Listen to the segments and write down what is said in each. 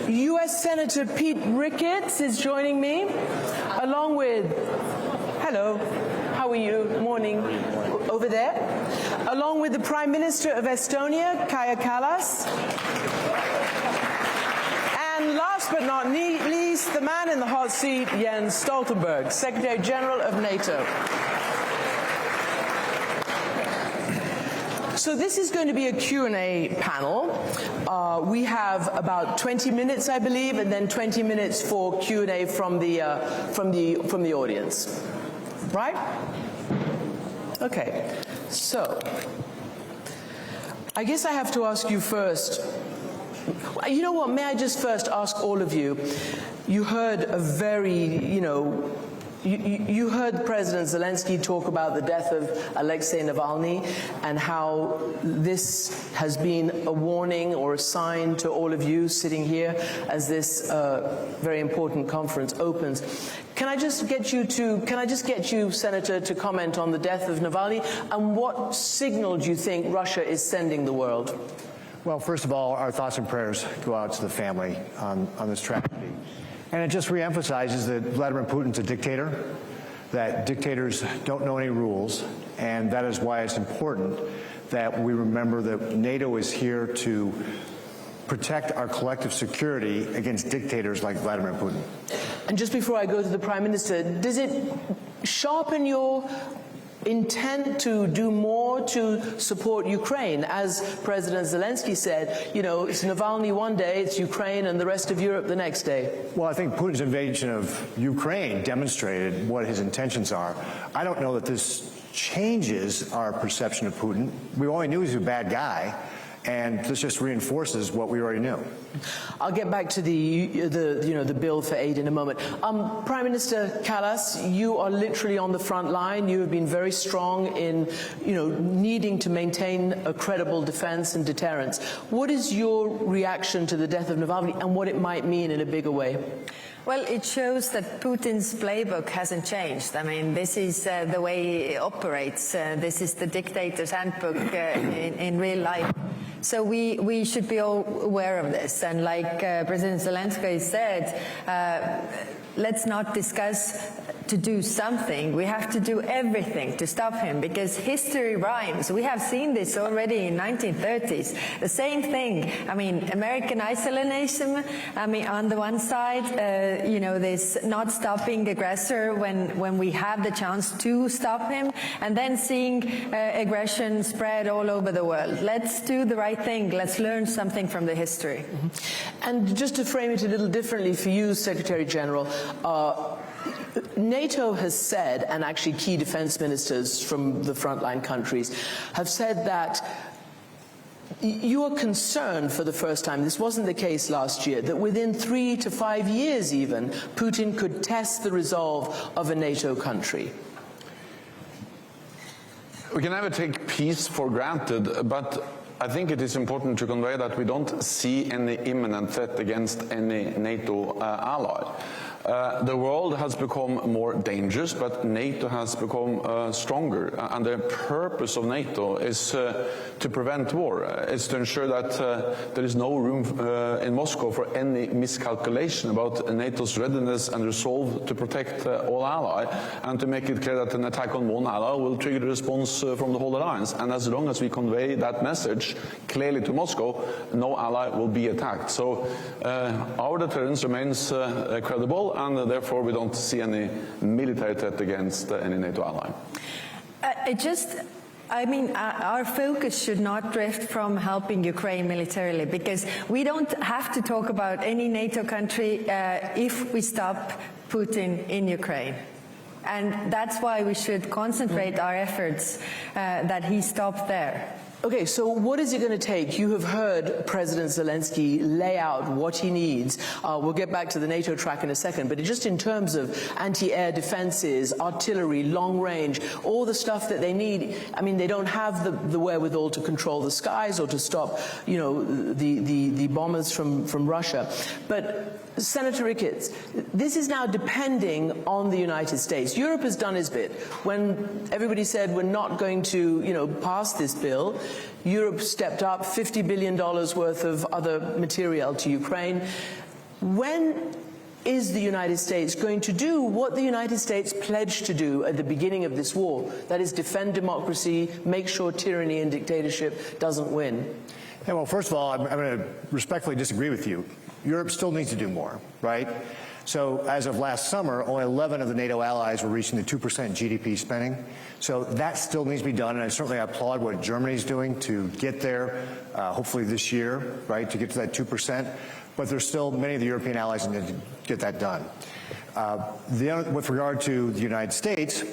U.S. Senator Pete Ricketts is joining me, along with, hello, how are you? Morning. Over there. Along with the Prime Minister of Estonia, Kaja Kallas. And last but not least, the man in the hot seat, Jens Stoltenberg, Secretary General of NATO. So this is going to be a Q&A panel. We have about 20 minutes, I believe, and then 20 minutes for Q&A from the audience. Right? Okay. So I guess I have to ask you first. You know what? May I just first ask all of you? You heard a very, you heard President Zelensky talk about the death of Alexei Navalny and how this has been a warning or a sign to all of you sitting here as this very important conference opens. Can I just get you, Senator, to comment on the death of Navalny and what signal do you think Russia is sending the world? Well, first of all, our thoughts and prayers go out to the family on this tragedy. And it just reemphasizes that Vladimir Putin's a dictator, that dictators don't know any rules, and that is why it's important that we remember that NATO is here to protect our collective security against dictators like Vladimir Putin. And just before I go to the Prime Minister, does it sharpen your intent to do more to support Ukraine? As President Zelensky said, it's Navalny one day, it's Ukraine, and the rest of Europe the next day. Well, I think Putin's invasion of Ukraine demonstrated what his intentions are. I don't know that this changes our perception of Putin. We already knew he was a bad guy, and this just reinforces what we already knew. I'll get back to the bill for aid in a moment. Prime Minister Kallas, you are literally on the front line. You have been very strong in, needing to maintain a credible defense and deterrence. What is your reaction to the death of Navalny and what it might mean in a bigger way? Well, it shows that Putin's playbook hasn't changed. I mean, this is the way he operates. This is the dictator's handbook in real life. So we should be all aware of this. And like President Zelensky said, let's not discuss to do something. We have to do everything to stop him, because history rhymes. We have seen this already in 1930s. The same thing. I mean, American isolationism, on the one side, this not stopping aggressor when we have the chance to stop him, and then seeing aggression spread all over the world. Let's do the right thing. Let's learn something from the history. Mm-hmm. And just to frame it a little differently for you, Secretary General, NATO has said, and actually key defense ministers from the frontline countries have said that you are concerned for the first time, this wasn't the case last year, that within 3 to 5 years even, Putin could test the resolve of a NATO country. We can never take peace for granted, but I think it is important to convey that we don't see any imminent threat against any NATO ally. The world has become more dangerous, but NATO has become stronger. And the purpose of NATO is to prevent war. It's to ensure that there is no room in Moscow for any miscalculation about NATO's readiness and resolve to protect all allies, and to make it clear that an attack on one ally will trigger a response from the whole alliance. And as long as we convey that message clearly to Moscow, no ally will be attacked. So our deterrence remains credible, and therefore we don't see any military threat against any NATO ally. Our focus should not drift from helping Ukraine militarily, because we don't have to talk about any NATO country if we stop Putin in Ukraine. And that's why we should concentrate our efforts that he stopped there. Okay, so what is it going to take? You have heard President Zelensky lay out what he needs. We'll get back to the NATO track in a second, but just in terms of anti-air defenses, artillery, long range, all the stuff that they need, they don't have the wherewithal to control the skies or to stop, the bombers from Russia. But Senator Ricketts, this is now depending on the United States. Europe has done its bit. When everybody said we're not going to, pass this bill, Europe stepped up $50 billion worth of other material to Ukraine. when is the United States going to do what the United States pledged to do at the beginning of this war? That is, defend democracy, make sure tyranny and dictatorship doesn't win. Yeah, well, first of all, I'm going to respectfully disagree with you. Europe still needs to do more, right? So as of last summer, only 11 of the NATO allies were reaching the 2% GDP spending. So that still needs to be done, and I certainly applaud what Germany's doing to get there, hopefully this year, right, to get to that 2%. But there's still many of the European allies that need to get that done. With regard to the United States,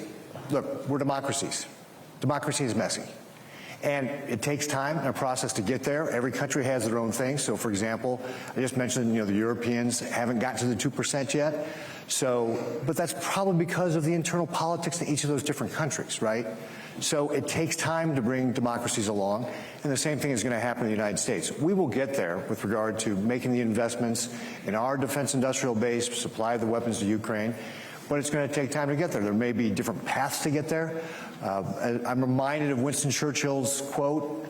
look, we're democracies. Democracy is messy. And it takes time and a process to get there. Every country has their own thing. So, for example, I just mentioned, the Europeans haven't gotten to the 2% yet. So, but that's probably because of the internal politics in each of those different countries, right? So it takes time to bring democracies along, and the same thing is going to happen in the United States. We will get there with regard to making the investments in our defense industrial base, supply the weapons to Ukraine, but it's going to take time to get there. There may be different paths to get there. I'm reminded of Winston Churchill's quote,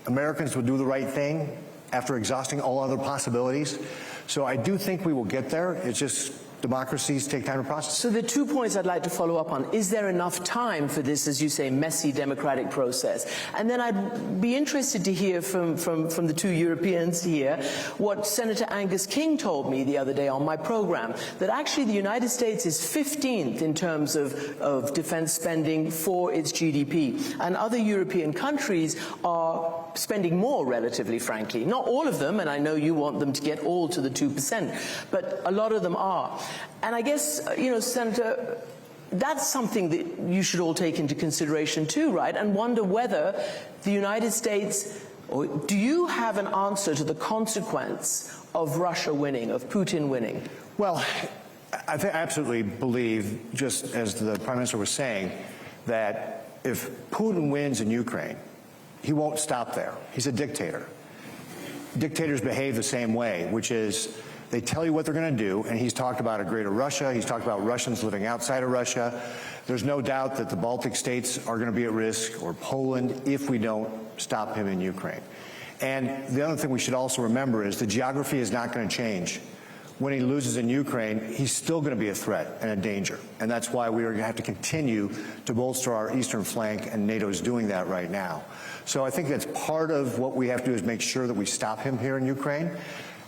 "Americans will do the right thing after exhausting all other possibilities." So I do think we will get there. It's just democracies take time to process. So the 2 points I'd like to follow up on. Is there enough time for this, as you say, messy democratic process? And then I'd be interested to hear from the two Europeans here what Senator Angus King told me the other day on my program, that actually the United States is 15th in terms of defense spending for its GDP. And other European countries are spending more, relatively frankly. Not all of them, and I know you want them to get all to the 2%, but a lot of them are. And I guess, Senator, that's something that you should all take into consideration too, right? And wonder whether the United States, or do you have an answer to the consequence of Russia winning, of Putin winning? Well, I absolutely believe, just as the Prime Minister was saying, that if Putin wins in Ukraine, he won't stop there. He's a dictator. Dictators behave the same way, which is they tell you what they're going to do, and he's talked about a greater Russia. He's talked about Russians living outside of Russia. There's no doubt that the Baltic states are going to be at risk, or Poland, if we don't stop him in Ukraine. And the other thing we should also remember is the geography is not going to change. When he loses in Ukraine, he's still going to be a threat and a danger. And that's why we are going to have to continue to bolster our eastern flank, and NATO is doing that right now. So I think that's part of what we have to do, is make sure that we stop him here in Ukraine.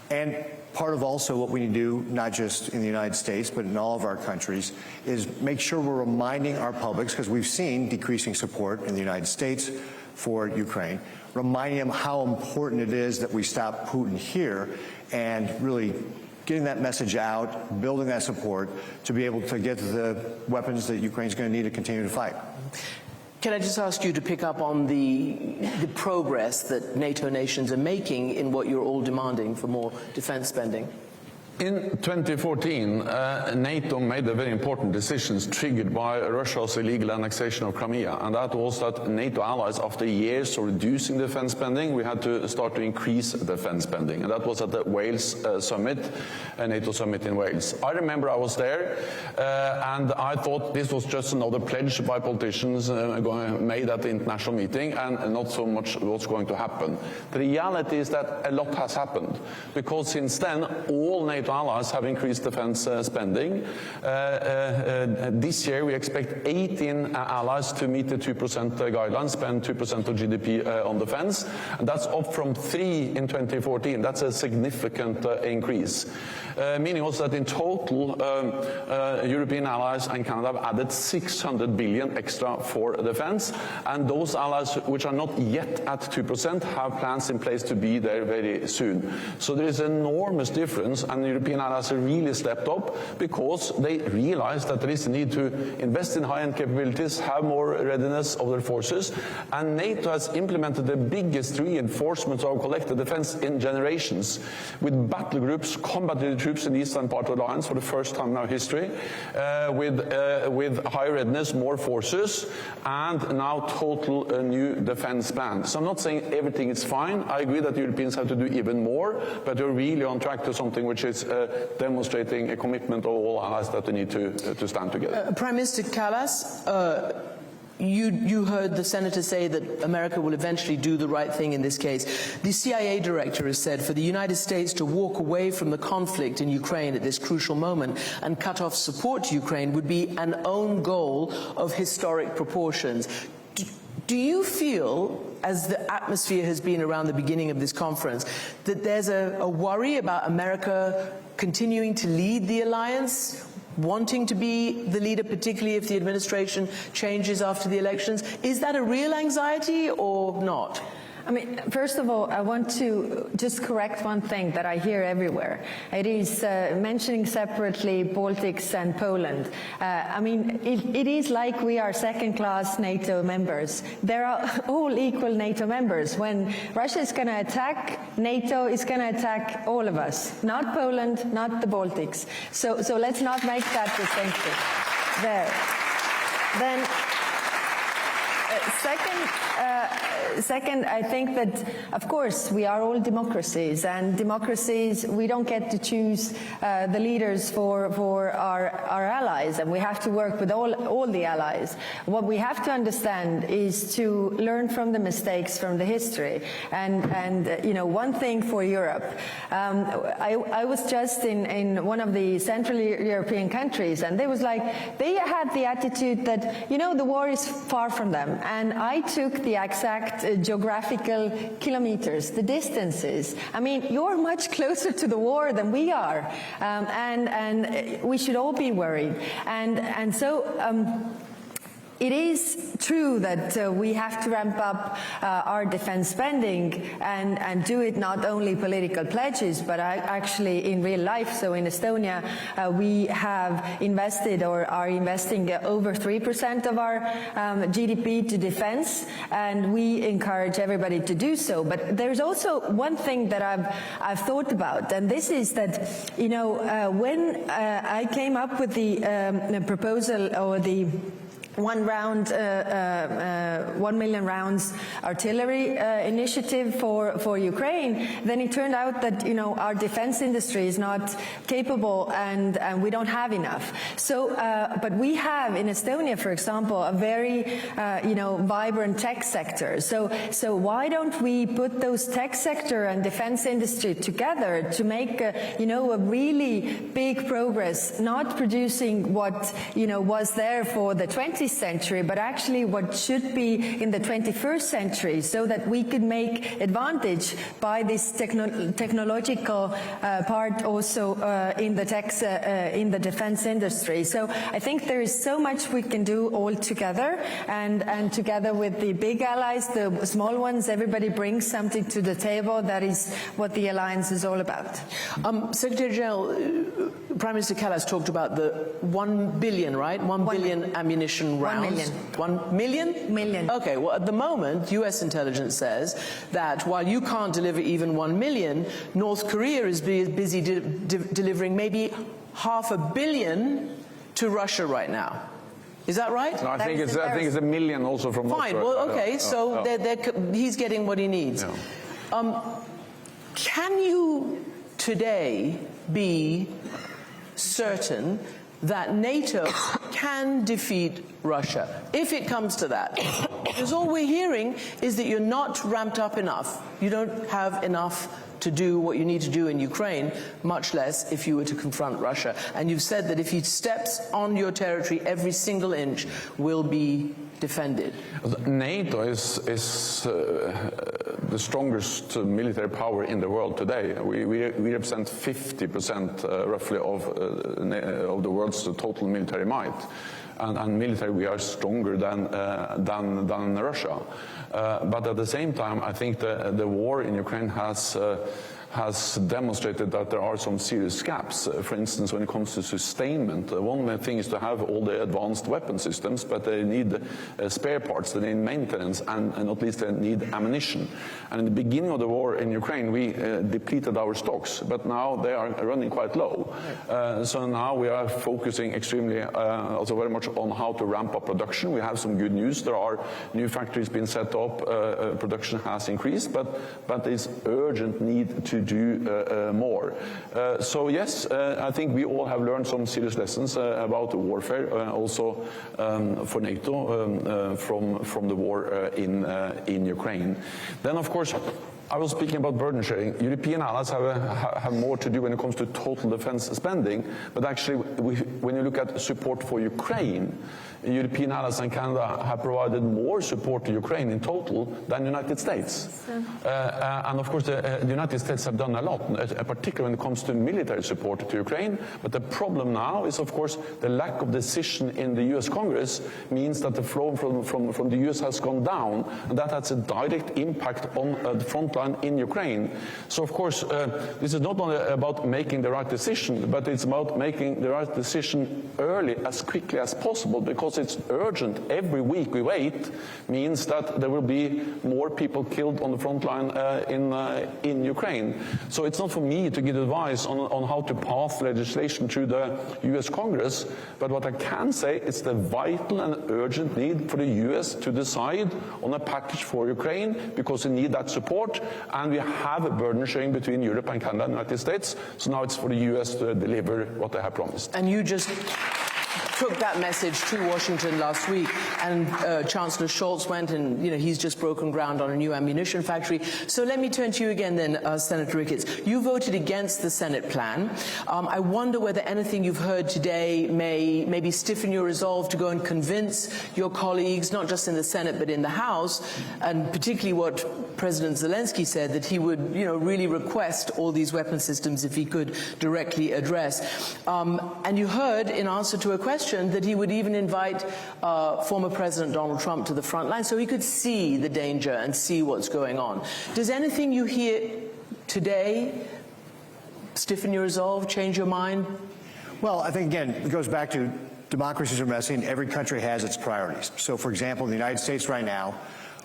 And part of also what we need to do, not just in the United States, but in all of our countries, is make sure we're reminding our publics, because we've seen decreasing support in the United States for Ukraine, reminding them how important it is that we stop Putin here, and really getting that message out, building that support to be able to get the weapons that Ukraine's going to need to continue to fight. Can I just ask you to pick up on the progress that NATO nations are making in what you're all demanding for more defense spending? In 2014, NATO made a very important decision triggered by Russia's illegal annexation of Crimea, and that was that NATO allies, after years of reducing defense spending, we had to start to increase defense spending, and that was at the Wales summit, NATO summit in Wales. I remember I was there, and I thought this was just another pledge by politicians made at the international meeting, and not so much what's going to happen. The reality is that a lot has happened, because since then, all NATO allies have increased defense spending. This year we expect 18 allies to meet the 2% guideline, spend 2% of GDP on defense, and that's up from 3 in 2014. That's a significant increase. Meaning also that in total, European allies and Canada have added 600 billion extra for defense, and those allies which are not yet at 2% have plans in place to be there very soon. So there is an enormous difference, and European allies have really stepped up because they realize that there is a need to invest in high-end capabilities, have more readiness of their forces, and NATO has implemented the biggest reinforcement of collective defense in generations, with battle groups, combat troops in the eastern part of the alliance for the first time in our history, with high readiness, more forces, and now total new defense plan. So I'm not saying everything is fine. I agree that the Europeans have to do even more, but we're really on track to something which is demonstrating a commitment of all allies that we need to stand together. Prime Minister Kallas, You heard the senator say that America will eventually do the right thing in this case. The CIA director has said for the United States to walk away from the conflict in Ukraine at this crucial moment and cut off support to Ukraine would be an own goal of historic proportions. Do you feel, as the atmosphere has been around the beginning of this conference, that there's a worry about America continuing to lead the alliance, wanting to be the leader, particularly if the administration changes after the elections? Is that a real anxiety or not? I mean, first of all, I want to just correct one thing that I hear everywhere. It is mentioning separately Baltics and Poland. I mean, it is like we are second-class NATO members. They're all equal NATO members. When Russia is going to attack, NATO is going to attack all of us, not Poland, not the Baltics. So let's not make that distinction there. Then, second, I think that, of course, we are all democracies, and democracies, we don't get to choose the leaders for our allies, and we have to work with all the allies. What we have to understand is to learn from the mistakes from the history. And you know, one thing for Europe, I was just in one of the Central European countries, and they had the attitude that, you know, the war is far from them. And I took the exact geographical kilometers, the distances. I mean, you're much closer to the war than we are, and we should all be worried. And so. It is true that we have to ramp up our defense spending and do it not only political pledges, but actually in real life. So in Estonia, we have invested or are investing over 3% of our GDP to defense, and we encourage everybody to do so. But there's also one thing that I've thought about, and this is that, you know, when I came up with the proposal or the 1 million rounds artillery initiative for Ukraine, then it turned out that, you know, our defense industry is not capable and we don't have enough. So, but we have in Estonia, for example, a very, you know, vibrant tech sector. So why don't we put those tech sector and defense industry together to make, you know, a really big progress, not producing what, you know, was there for the 20th century, but actually what should be in the 21st century, so that we could make advantage by this technological part also in the defense industry. So I think there is so much we can do all together, and together with the big allies, the small ones, everybody brings something to the table. That is what the alliance is all about. Secretary General, Prime Minister Kallas talked about the 1 billion, right? 1 billion ammunition rounds. 1 million. 1 million? Million. Okay, well, at the moment, US intelligence says that while you can't deliver even 1 million, North Korea is busy delivering maybe 500 million to Russia right now. Is that right? No, I think it's 1 million also from North Korea. Fine, well, okay, so he's getting what he needs. Yeah. Can you today be certain that NATO can defeat Russia, if it comes to that? Because all we're hearing is that you're not ramped up enough. You don't have enough to do what you need to do in Ukraine, much less if you were to confront Russia. And you've said that if he steps on your territory, every single inch will be defended. NATO is the strongest military power in the world today. We represent 50% roughly of the world's total military might. And military, we are stronger than Russia. But at the same time, I think the war in Ukraine has demonstrated that there are some serious gaps. For instance, when it comes to sustainment, one thing is to have all the advanced weapon systems, but they need spare parts, they need maintenance, and not least they need ammunition. And in the beginning of the war in Ukraine, we depleted our stocks, but now they are running quite low. So now we are focusing extremely, also very much on how to ramp up production. We have some good news. There are new factories being set up, production has increased, but there's urgent need to do more. So yes, I think we all have learned some serious lessons about warfare, also for NATO, from the war in Ukraine. Then, of course, I was speaking about burden sharing. European allies have more to do when it comes to total defense spending, but actually, when you look at support for Ukraine, European allies and Canada have provided more support to Ukraine in total than the United States. And of course, the United States have done a lot, particularly when it comes to military support to Ukraine. But the problem now is, of course, the lack of decision in the US Congress means that the flow from the US has gone down, and that has a direct impact on the front line in Ukraine. So, of course, this is not only about making the right decision, but it's about making the right decision early, as quickly as possible, because it's urgent. Every week we wait means that there will be more people killed on the front line in Ukraine. So it's not for me to give advice on how to pass legislation through the US Congress, but what I can say is the vital and urgent need for the US to decide on a package for Ukraine, because we need that support, and we have a burden sharing between Europe and Canada and the United States. So now it's for the US to deliver what they have promised. And you just took that message to Washington last week, and Chancellor Scholz went, and he's just broken ground on a new ammunition factory. So let me turn to you again then, Senator Ricketts. You voted against the Senate plan. I wonder whether anything you've heard today may maybe stiffen your resolve to go and convince your colleagues, not just in the Senate but in the House, and particularly what President Zelensky said, that he would really request all these weapon systems if he could directly address. And you heard, in answer to a question, that he would even invite former President Donald Trump to the front line so he could see the danger and see what's going on. Does anything you hear today stiffen your resolve, change your mind? Well, I think, again, it goes back to democracies are messy and every country has its priorities. So, for example, in the United States right now,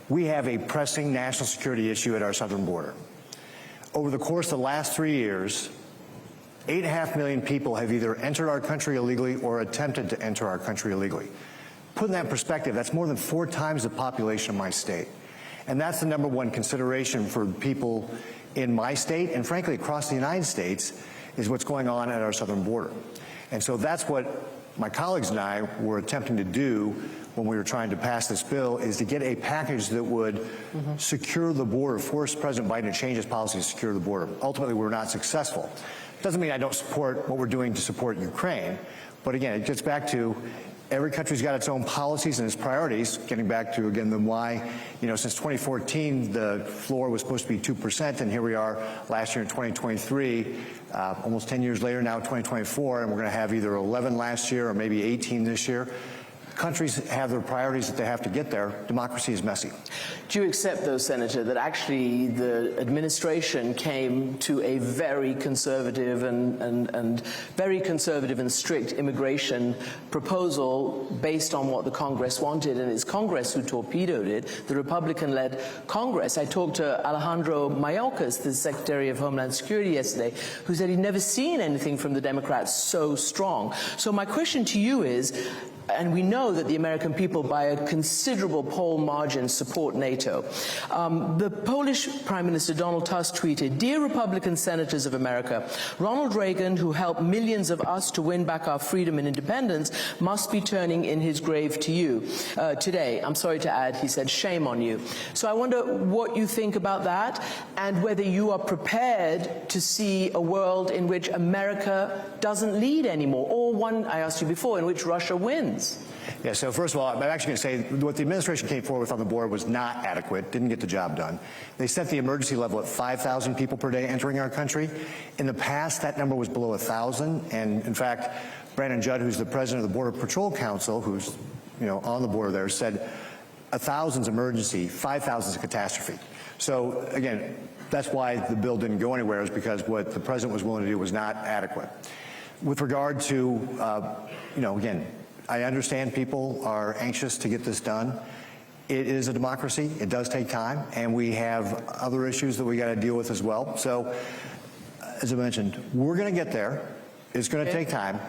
we have a pressing national security issue at our southern border. Over the course of the last 3 years, 8.5 million people have either entered our country illegally or attempted to enter our country illegally. Put in that perspective, that's more than 4 times the population of my state. And that's the number one consideration for people in my state, and frankly across the United States, is what's going on at our southern border. And so that's what my colleagues and I were attempting to do when we were trying to pass this bill, is to get a package that would secure the border, force President Biden to change his policy to secure the border. Ultimately, we were not successful. Doesn't mean I don't support what we're doing to support Ukraine, but again, it gets back to every country's got its own policies and its priorities, getting back to, again, the why, since 2014, the floor was supposed to be 2%, and here we are last year in 2023, almost 10 years later now, 2024, and we're going to have either 11 last year or maybe 18 this year. Countries have their priorities that they have to get there. Democracy is messy. Do you accept, though, Senator, that actually the administration came to a very conservative and very conservative and strict immigration proposal based on what the Congress wanted, and it's Congress who torpedoed it, the Republican-led Congress? I talked to Alejandro Mayorkas, the Secretary of Homeland Security, yesterday, who said he'd never seen anything from the Democrats so strong. So my question to you is, and we know that the American people, by a considerable poll margin, support NATO. The Polish Prime Minister Donald Tusk tweeted, "Dear Republican senators of America, Ronald Reagan, who helped millions of us to win back our freedom and independence, must be turning in his grave to you today. I'm sorry to add," he said, "shame on you." So I wonder what you think about that, and whether you are prepared to see a world in which America doesn't lead anymore, or one, I asked you before, in which Russia wins. Yeah, so first of all, I'm actually going to say what the administration came forward with on the border was not adequate, didn't get the job done. They set the emergency level at 5,000 people per day entering our country. In the past, that number was below 1,000, and in fact, Brandon Judd, who's the president of the Border Patrol Council, who's on the border there, said 1,000's emergency, 5,000's a catastrophe. So again, that's why the bill didn't go anywhere, is because what the president was willing to do was not adequate. With regard to, again, I understand people are anxious to get this done. It is a democracy. It does take time, and we have other issues that we got to deal with as well. So, as I mentioned, we're going to get there. It's going to take time.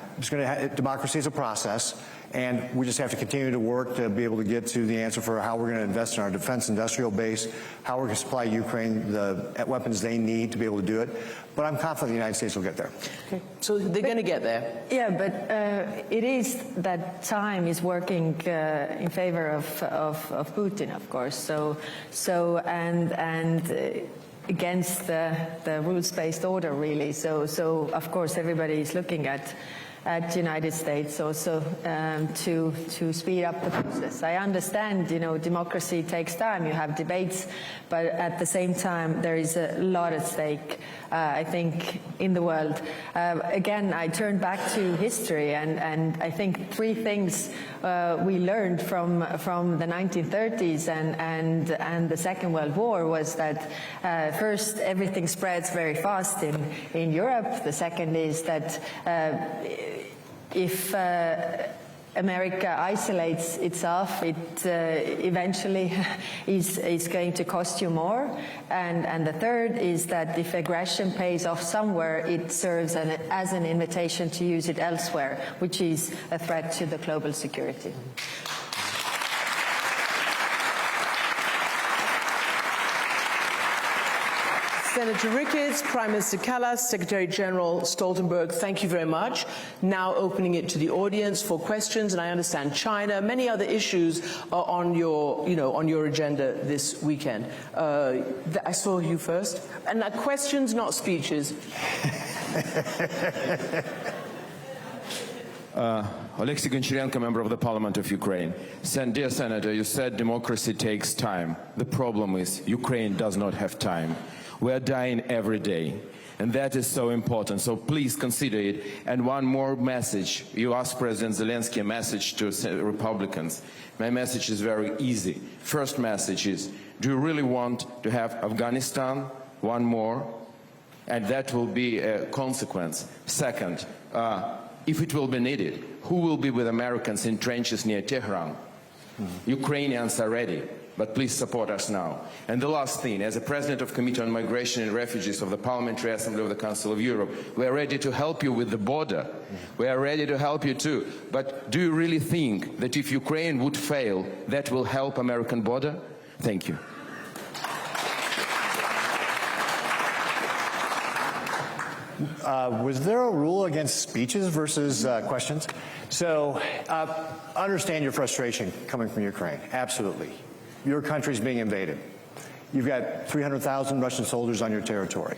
Democracy is a process, and we just have to continue to work to be able to get to the answer for how we're going to invest in our defense industrial base, how we're going to supply Ukraine the weapons they need to be able to do it. But I'm confident the United States will get there. Okay. So they're going to get there. Yeah, but it is that time is working in favor of Putin, of course. Against the rules-based order, really. So of course everybody is looking at United States also to speed up the process. I understand, democracy takes time. You have debates, but at the same time there is a lot at stake, I think, in the world. Again, I turn back to history, and I think three things we learned from the 1930s and the Second World War was that first, everything spreads very fast in Europe. The second is that if America isolates itself, it eventually is going to cost you more. And the third is that if aggression pays off somewhere, it serves as an invitation to use it elsewhere, which is a threat to the global security. Senator Ricketts, Prime Minister Kallas, Secretary General Stoltenberg, thank you very much. Now opening it to the audience for questions, and I understand China, many other issues are on your agenda this weekend. I saw you first. And questions, not speeches. Alexei Goncharenko, member of the Parliament of Ukraine. Dear Senator, you said democracy takes time. The problem is Ukraine does not have time. We are dying every day, and that is so important. So please consider it. And one more message. You asked President Zelensky a message to Republicans. My message is very easy. First message is, do you really want to have Afghanistan one more? And that will be a consequence. Second, if it will be needed, who will be with Americans in trenches near Tehran? Ukrainians are ready, but please support us now. And the last thing, as a President of Committee on Migration and Refugees of the Parliamentary Assembly of the Council of Europe, we are ready to help you with the border. We are ready to help you too. But do you really think that if Ukraine would fail, that will help American border? Thank you. Was there a rule against speeches versus questions? So understand your frustration coming from Ukraine. Absolutely. Your country's being invaded. You've got 300,000 Russian soldiers on your territory.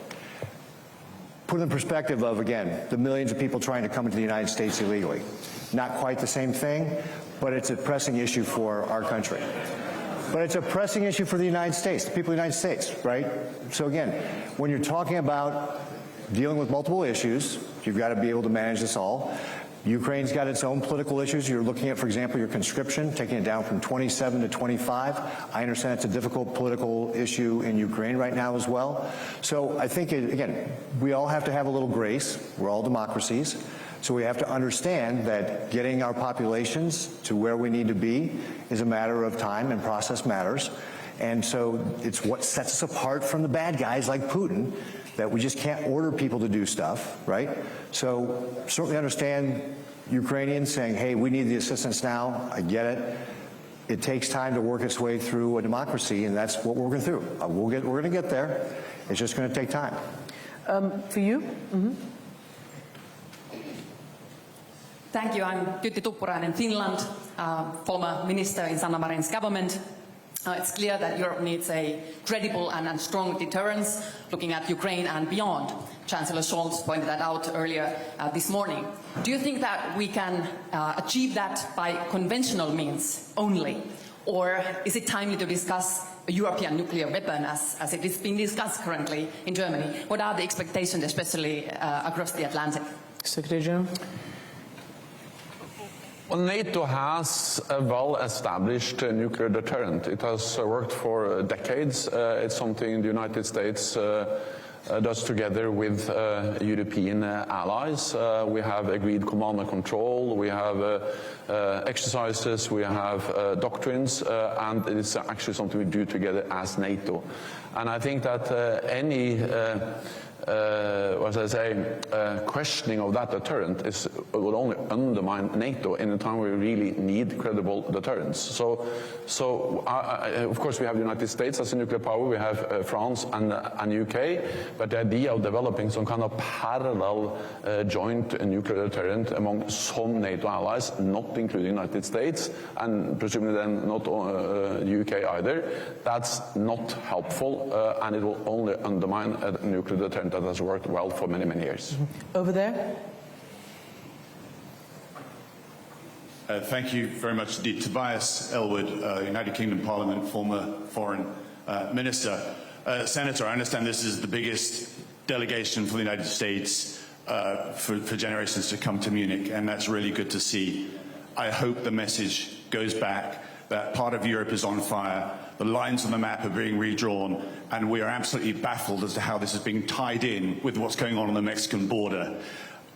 Put in perspective of, again, the millions of people trying to come into the United States illegally. Not quite the same thing, but it's a pressing issue for our country. But it's a pressing issue for the United States, the people of the United States, right? So again, when you're talking about dealing with multiple issues, you've got to be able to manage this all. Ukraine's got its own political issues. You're looking at, for example, your conscription, taking it down from 27 to 25. I understand it's a difficult political issue in Ukraine right now as well. So I think, again, we all have to have a little grace. We're all democracies. So we have to understand that getting our populations to where we need to be is a matter of time, and process matters. And so it's what sets us apart from the bad guys like Putin, that we just can't order people to do stuff, right? So certainly understand Ukrainians saying, hey, we need the assistance now. I get it. It takes time to work its way through a democracy, and that's what we're working through. We're going to get there. It's just going to take time. For you? Mm-hmm. Thank you. I'm Tytti Tuppurainen, Finland, former minister in Sanna Marin's government. It's clear that Europe needs a credible and strong deterrence, looking at Ukraine and beyond. Chancellor Scholz pointed that out earlier this morning. Do you think that we can achieve that by conventional means only? Or is it timely to discuss a European nuclear weapon as it is being discussed currently in Germany? What are the expectations, especially across the Atlantic? Secretary General? Well, NATO has a well-established nuclear deterrent. It has worked for decades. It's something the United States does together with European allies. We have agreed command and control, we have exercises, we have doctrines, and it is actually something we do together as NATO. And I think that any questioning of that deterrent would only undermine NATO in a time where we really need credible deterrence. So of course we have the United States as a nuclear power, we have France and UK, but the idea of developing some kind of parallel joint nuclear deterrent among some NATO allies, not including the United States, and presumably then not UK either, that's not helpful, and it will only undermine a nuclear deterrent that has worked well for many, many years. Over there. Thank you very much indeed. Tobias Elwood, United Kingdom Parliament, former Foreign Minister. Senator, I understand this is the biggest delegation for the United States for generations to come to Munich, and that's really good to see. I hope the message goes back that part of Europe is on fire, the lines on the map are being redrawn, and we are absolutely baffled as to how this is being tied in with what's going on the Mexican border.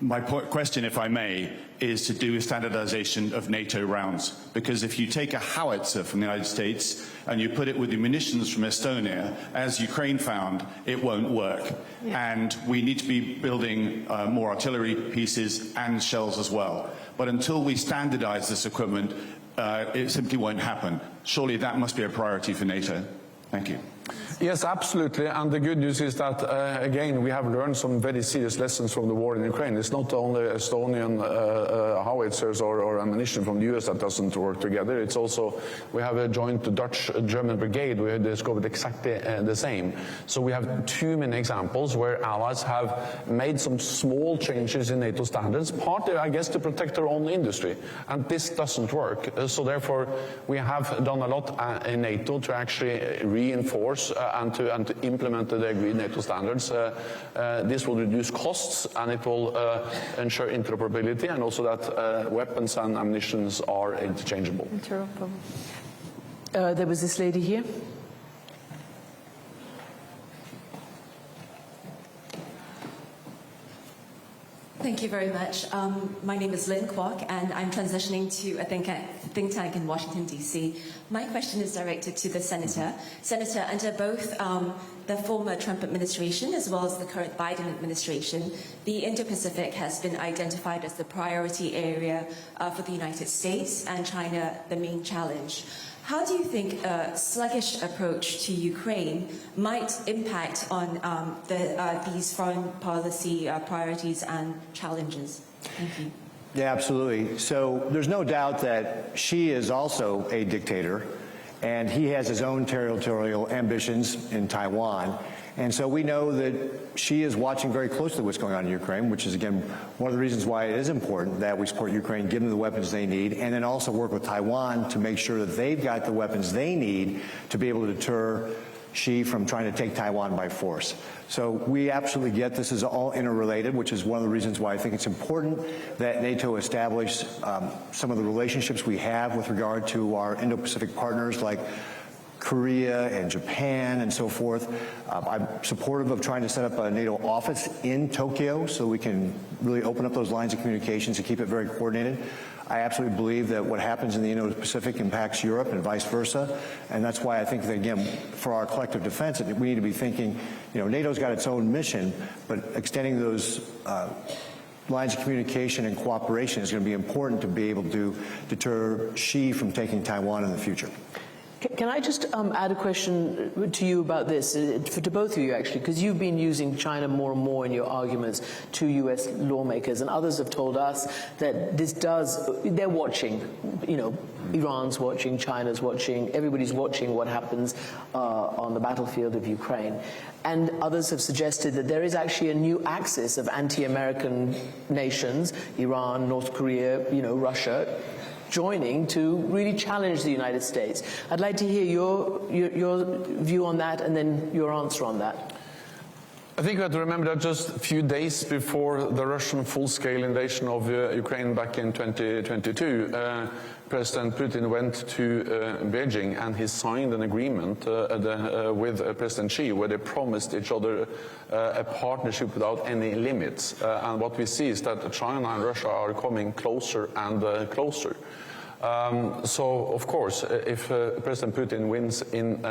My question, if I may, is to do with standardization of NATO rounds. Because if you take a howitzer from the United States and you put it with the munitions from Estonia, as Ukraine found, it won't work. Yeah. And we need to be building more artillery pieces and shells as well. But until we standardize this equipment, it simply won't happen. Surely that must be a priority for NATO. Thank you. Yes, absolutely. And the good news is that, again, we have learned some very serious lessons from the war in Ukraine. It's not only Estonian howitzers or ammunition from the US that doesn't work together. It's also, we have a joint Dutch-German brigade. We discovered exactly the same. So we have too many examples where allies have made some small changes in NATO standards, partly, I guess, to protect their own industry. And this doesn't work. So therefore, we have done a lot in NATO to actually reinforce and to implement the agreed NATO standards. This will reduce costs, and it will ensure interoperability, and also that weapons and ammunition are interchangeable. There was this lady here. Thank you very much. My name is Lynn Kwok, and I'm transitioning to a think tank in Washington, D.C. My question is directed to the Senator. Senator, under both the former Trump administration as well as the current Biden administration, the Indo-Pacific has been identified as the priority area for the United States, and China the main challenge. How do you think a sluggish approach to Ukraine might impact on these foreign policy priorities and challenges? Thank you. Yeah, absolutely. So there's no doubt that Xi is also a dictator, and he has his own territorial ambitions in Taiwan. And so we know that Xi is watching very closely what's going on in Ukraine, which is, again, one of the reasons why it is important that we support Ukraine, give them the weapons they need, and then also work with Taiwan to make sure that they've got the weapons they need to be able to deter Xi from trying to take Taiwan by force. So we absolutely get this is all interrelated, which is one of the reasons why I think it's important that NATO establish some of the relationships we have with regard to our Indo-Pacific partners like Korea and Japan and so forth. I'm supportive of trying to set up a NATO office in Tokyo so we can really open up those lines of communications and keep it very coordinated. I absolutely believe that what happens in the Indo-Pacific impacts Europe and vice versa, and that's why I think that, again, for our collective defense, we need to be thinking, you know, NATO's got its own mission, but extending those lines of communication and cooperation is going to be important to be able to deter Xi from taking Taiwan in the future. Can I just add a question to you about this, to both of you actually, because you've been using China more and more in your arguments to US lawmakers, and others have told us that they're watching, you know, Iran's watching, China's watching, everybody's watching what happens on the battlefield of Ukraine. And others have suggested that there is actually a new axis of anti-American nations, Iran, North Korea, you know, Russia, joining to really challenge the United States. I'd like to hear your view on that and then your answer on that. I think we have to remember that just a few days before the Russian full-scale invasion of Ukraine back in 2022, President Putin went to Beijing and he signed an agreement with President Xi where they promised each other a partnership without any limits. And what we see is that China and Russia are coming closer and closer. So, of course, if President Putin wins in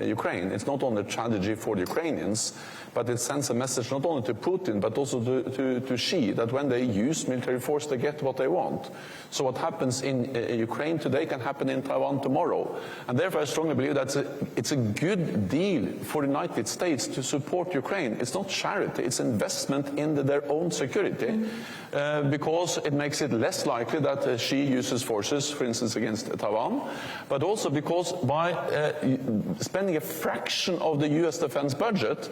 Ukraine, it's not only a tragedy for the Ukrainians, but it sends a message not only to Putin but also to Xi, that when they use military force they get what they want. So what happens in Ukraine today can happen in Taiwan tomorrow. And therefore I strongly believe that it's a good deal for the United States to support Ukraine. It's not charity, it's investment in their own security, because it makes it less likely that Xi uses forces, for instance, against Taiwan, but also because by spending a fraction of the US defense budget,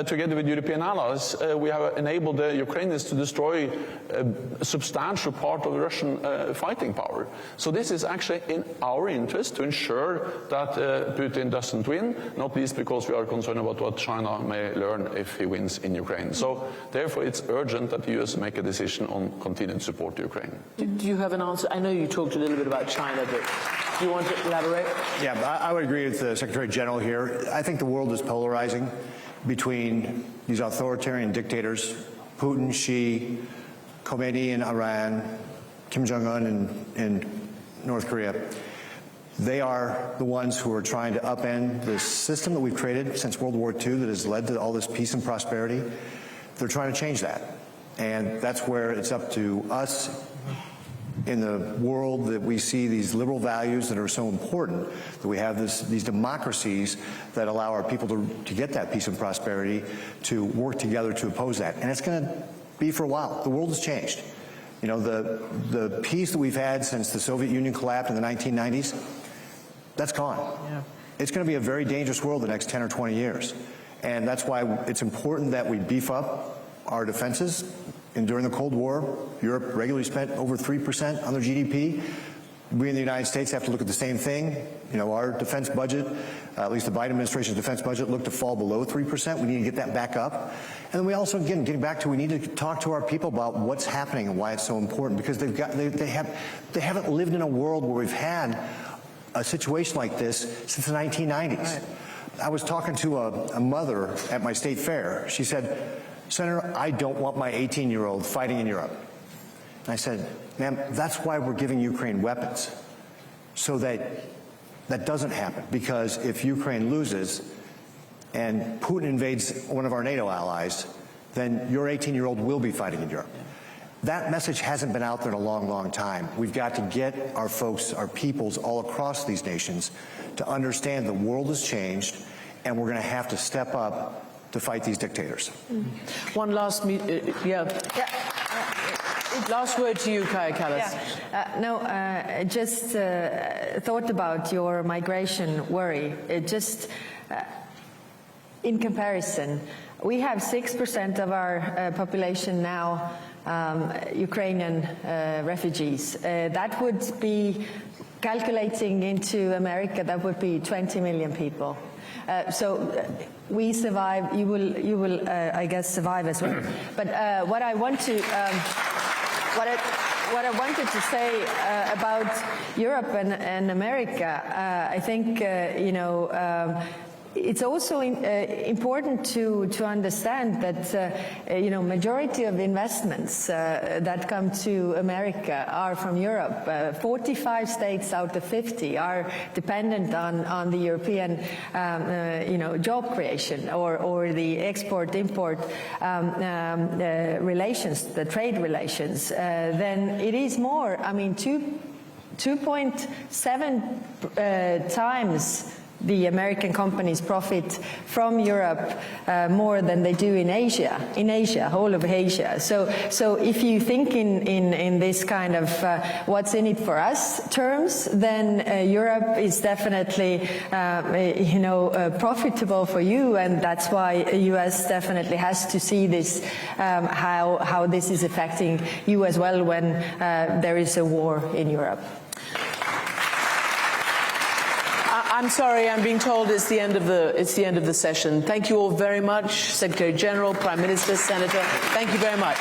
together with European allies, we have enabled the Ukrainians to destroy a substantial part of the Russian fighting power. So this is actually in our interest to ensure that Putin doesn't win, not least because we are concerned about what China may learn if he wins in Ukraine. So therefore it's urgent that the US make a decision on continued support to Ukraine. Do you have an answer? I know you talked a little bit about China, but do you want to elaborate? Yeah, I would agree with the Secretary General here. I think the world is polarizing between these authoritarian dictators, Putin, Xi, Khomeini in Iran, Kim Jong-un in North Korea. They are the ones who are trying to upend the system that we've created since World War II that has led to all this peace and prosperity. They're trying to change that. And that's where it's up to us in the world that we see these liberal values that are so important, that we have these democracies that allow our people to get that peace and prosperity, to work together to oppose that. And it's going to be for a while. The world has changed. You know, the peace that we've had since the Soviet Union collapsed in the 1990s, that's gone. Yeah. It's going to be a very dangerous world the next 10 or 20 years. And that's why it's important that we beef up our defenses. And during the Cold War, Europe regularly spent over 3% on their GDP. We in the United States have to look at the same thing. You know, our defense budget, at least the Biden administration's defense budget, looked to fall below 3%. We need to get that back up. And then we also, again, getting back to, we need to talk to our people about what's happening and why it's so important, because they haven't lived in a world where we've had a situation like this since the 1990s. Right. I was talking to a mother at my state fair. She said, "Senator, I don't want my 18-year-old fighting in Europe." And I said, "Ma'am, that's why we're giving Ukraine weapons, so that that doesn't happen. Because if Ukraine loses and Putin invades one of our NATO allies, then your 18-year-old will be fighting in Europe." That message hasn't been out there in a long, long time. We've got to get our folks, our peoples all across these nations to understand the world has changed, and we're going to have to step up to fight these dictators. One last last word to you, Kaja Kallas. Yeah. Just thought about your migration worry. In comparison, we have 6% of our population now Ukrainian refugees. That would be, calculating into America, that would be 20 million people. So we survive. You will, I guess, survive as well. But what I want to, what I wanted to say about Europe and America, I think it's also important to understand that majority of investments that come to America are from Europe. 45 states out of 50 are dependent on the European job creation or the export-import relations, the trade relations. Then it is more. I mean, 2.7 times the American companies profit from Europe more than they do in Asia, whole of Asia. So if you think in this kind of what's in it for us terms, then Europe is definitely profitable for you, and that's why the US definitely has to see this, how this is affecting you as well when there is a war in Europe. I'm sorry, I'm being told it's the end of the session. Thank you all very much, Secretary General, Prime Minister, Senator. Thank you very much.